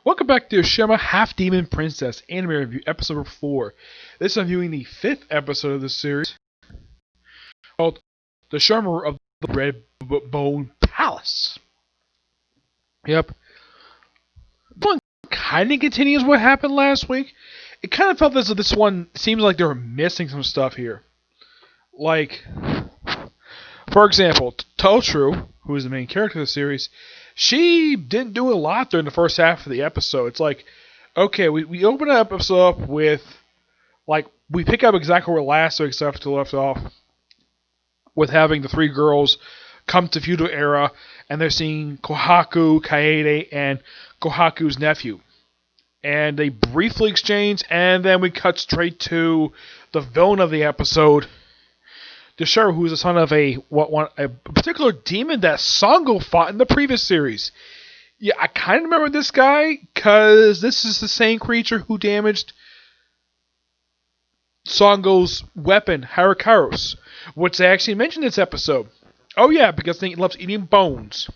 Welcome back to Yashahime Half Demon Princess Anime Review, episode number 4. This is reviewing the 5th episode of the series, called The Charmer of the Red Bone Palace. Yep. This one kind of continues what happened last week. It kind of felt as if this one seems like they were missing some stuff here. Like, for example, Totru, who is the main character of the series, she didn't do a lot during the first half of the episode. It's like, okay, we open the episode up with, like, we pick up exactly where last week's episode left off, with having the three girls come to feudal era, and they're seeing Kohaku, Kaede, and Kohaku's nephew. And they briefly exchange, and then we cut straight to the villain of the episode, Yashahime, who is the son of a particular demon that Sango fought in the previous series. Yeah, I kind of remember this guy, because this is the same creature who damaged Sango's weapon, Harakaros, which they actually mentioned in this episode. Oh yeah, because he loves eating bones.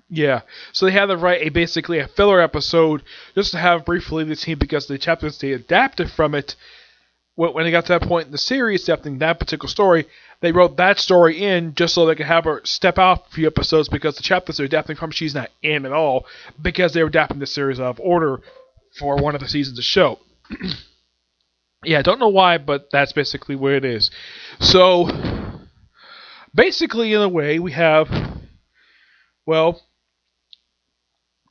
Yeah, so they had to write basically a filler episode just to have briefly the team, because the chapters they adapted from it, when they got to that point in the series, adapting that particular story, they wrote that story in just so they could have her step out a few episodes, because the chapters they're adapting from, she's not in at all, because they were adapting the series out of order for one of the seasons of the show. Yeah, I don't know why, but that's basically where it is. So, basically, in a way, we have, well,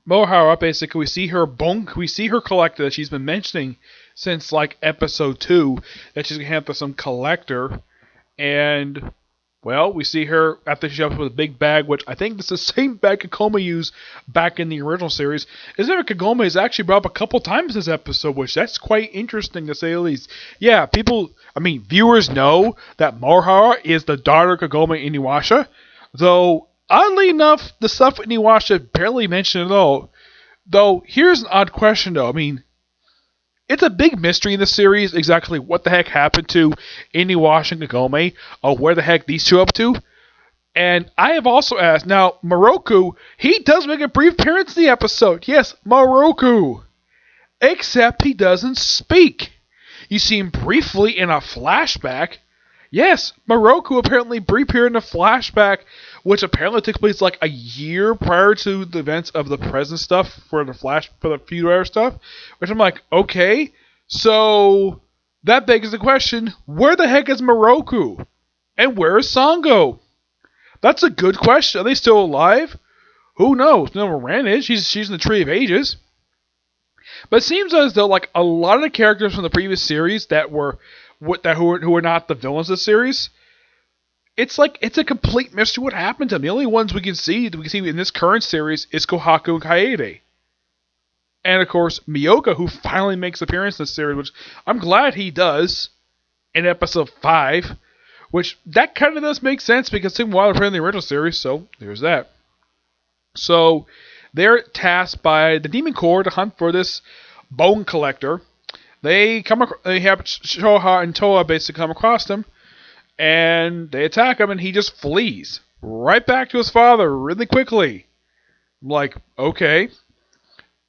Mohara, basically, we see her collector that she's been mentioning since, like, episode 2, that she's going to have some collector, and, well, we see her after she jumps with a big bag, which I think this is the same bag Kagome used back in the original series. Isn't it Kagome is actually brought up a couple times this episode, which that's quite interesting to say the least. Yeah, viewers know that Mohara is the daughter of Kagome Inuyasha, though, oddly enough, the stuff with Inuyasha barely mentioned at all. Though, here's an odd question, though. It's a big mystery in the series exactly what the heck happened to Inuyasha and Kagome, or where the heck these two up to. And I have also asked, now, Moroku, he does make a brief appearance in the episode. Yes, Moroku. Except he doesn't speak. You see him briefly in a flashback. Yes, Moroku apparently briefly appeared in a flashback, which apparently took place like a year prior to the events of the present stuff for the feudal era stuff. Which I'm like, okay, so that begs the question: where the heck is Moroku, and where is Sango? That's a good question. Are they still alive? Who knows? No, Moran is. She's in the Tree of Ages. But it seems as though like a lot of the characters from the previous series who were not the villains of the series, it's a complete mystery what happened to them. The only ones we can see in this current series is Kohaku and Kaede. And of course, Miyoga, who finally makes an appearance in this series, which I'm glad he does in episode 5, which that kind of does make sense because Tim Wilder played in the original series, so there's that. So they're tasked by the Demon Corps to hunt for this bone collector. They have Shoha and Toa basically come across him, and they attack him, and he just flees right back to his father really quickly. I'm like, okay.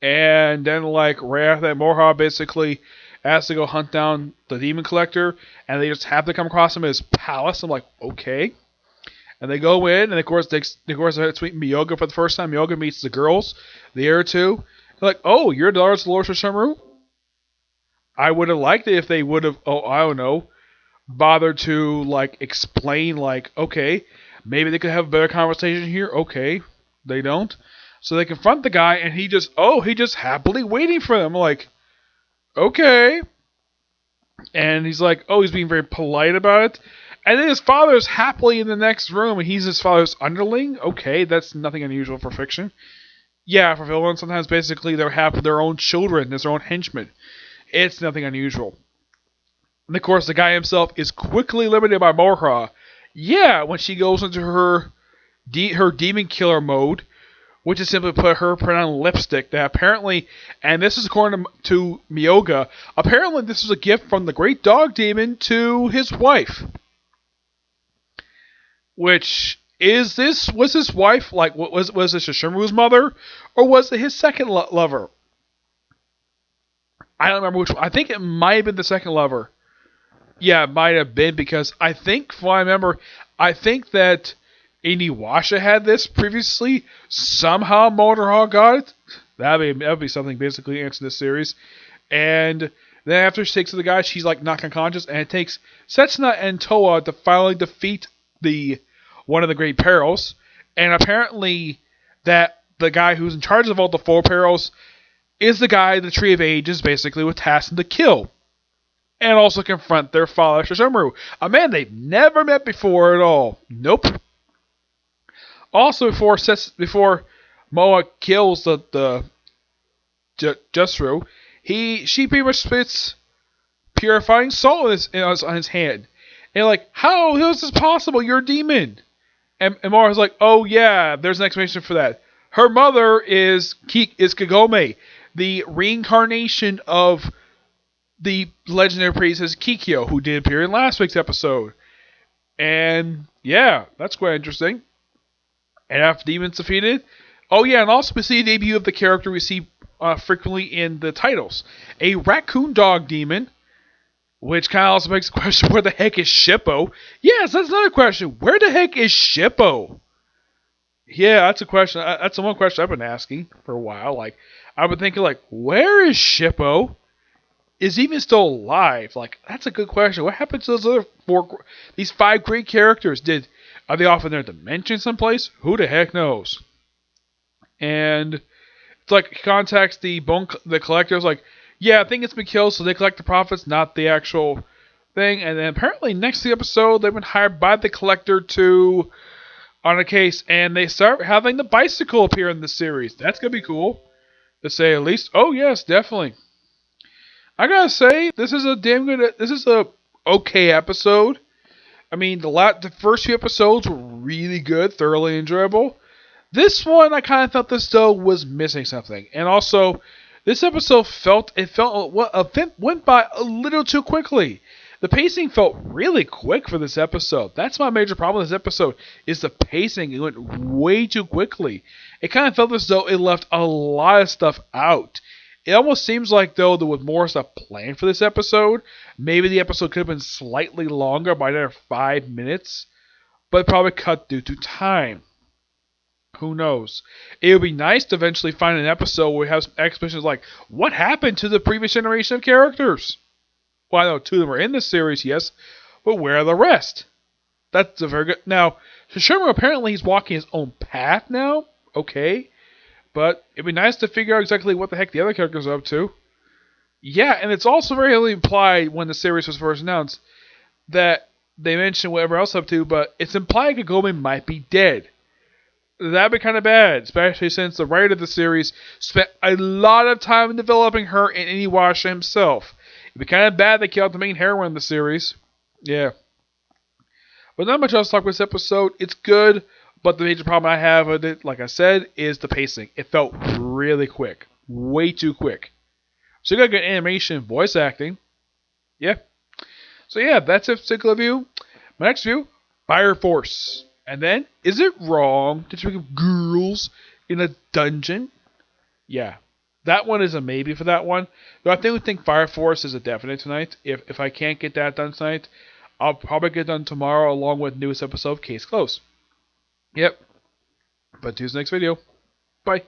And then, like, right after that, Mohara basically has to go hunt down the demon collector, and they just have to come across him at his palace. I'm like, okay. And they go in, and of course, they meet Miyoga for the first time. Miyoga meets the girls, the other two. They're like, oh, you're the daughters of Lord Yashahime? I would have liked it if they would have, bothered to, like, explain, like, okay, maybe they could have a better conversation here. Okay, they don't. So they confront the guy, and he just happily waiting for them. I'm like, okay. And he's like, he's being very polite about it. And then his father's happily in the next room, and he's his father's underling. Okay, that's nothing unusual for fiction. Yeah, for villains, sometimes basically they're half of their own children, their own henchmen. It's nothing unusual. And of course, the guy himself is quickly eliminated by Mohara. Yeah, when she goes into her demon killer mode, which is simply put on lipstick that apparently, and this is according to Miyoga, apparently this was a gift from the great dog demon to his wife. Which was his wife like was this Yashahime's mother, or was it his second lover? I don't remember which one. I think it might have been the second lover. Yeah, it might have been because I think, from what I remember, I think that Iniwasha had this previously. Somehow Motorhawk got it. That'd be something basically answering this series. And then after she takes the guy, she's like knocked unconscious, and it takes Setsuna and Toa to finally defeat the one of the great perils. And apparently, that the guy who's in charge of all the four perils is the guy the Tree of Ages basically was tasked to kill. And also confront their father, Yashahime, a man they've never met before at all. Nope. Also, before Moa kills the Justru, she pretty much spits purifying salt on his hand. And like, how is this possible? You're a demon. And Moa's like, oh yeah, there's an explanation for that. Her mother is Kagome, the reincarnation of the legendary priestess Kikyo, who did appear in last week's episode. And yeah, that's quite interesting. And after demons defeated, oh yeah, and also we see the debut of the character we see frequently in the titles, a raccoon dog demon, which kind of also makes the question, where the heck is Shippo? Yes, that's another question. Where the heck is Shippo? Yeah, that's a question. That's the one question I've been asking for a while. Like, I've been thinking, like, where is Shippo? Is he even still alive? Like, that's a good question. What happened to those other these five great characters? Are they off in their dimension someplace? Who the heck knows? And it's like, he contacts the collectors, like, yeah, I think it's been killed, so they collect the profits, not the actual thing. And then apparently next to the episode, they've been hired by the collector on a case, and they start having the bicycle appear in the series. That's gonna be cool, to say at least. Oh yes, definitely. I gotta say, this is a okay episode. I mean, the first few episodes were really good, thoroughly enjoyable. This one, I kind of felt this though was missing something, and also, this episode went by a little too quickly. The pacing felt really quick for this episode. That's my major problem with this episode, is the pacing. It went way too quickly. It kind of felt as though it left a lot of stuff out. It almost seems like, though, there was more stuff planned for this episode. Maybe the episode could have been slightly longer by another 5 minutes, but probably cut due to time. Who knows? It would be nice to eventually find an episode where we have some explanations like, what happened to the previous generation of characters? Well, I know 2 of them are in this series, yes, but where are the rest? That's a very good... Now, Yashahime, apparently he's walking his own path now. Okay. But it'd be nice to figure out exactly what the heck the other characters are up to. Yeah, and it's also very heavily implied when the series was first announced that they mentioned whatever else up to, but it's implied Kagome might be dead. That'd be kind of bad, especially since the writer of the series spent a lot of time developing her and Iniwasha himself. It'd be kind of bad they killed the main heroine of the series. Yeah. But not much else to talk about this episode. It's good, but the major problem I have with it, like I said, is the pacing. It felt really quick. Way too quick. So you got good animation and voice acting. Yeah. So yeah, that's a particular view. My next view, Fire Force. And then, is it wrong to speak of girls in a dungeon? Yeah. That one is a maybe for that one. Though I think Fire Force is a definite tonight. If I can't get that done tonight, I'll probably get done tomorrow along with the newest episode of Case Closed. Yep. But to the next video. Bye.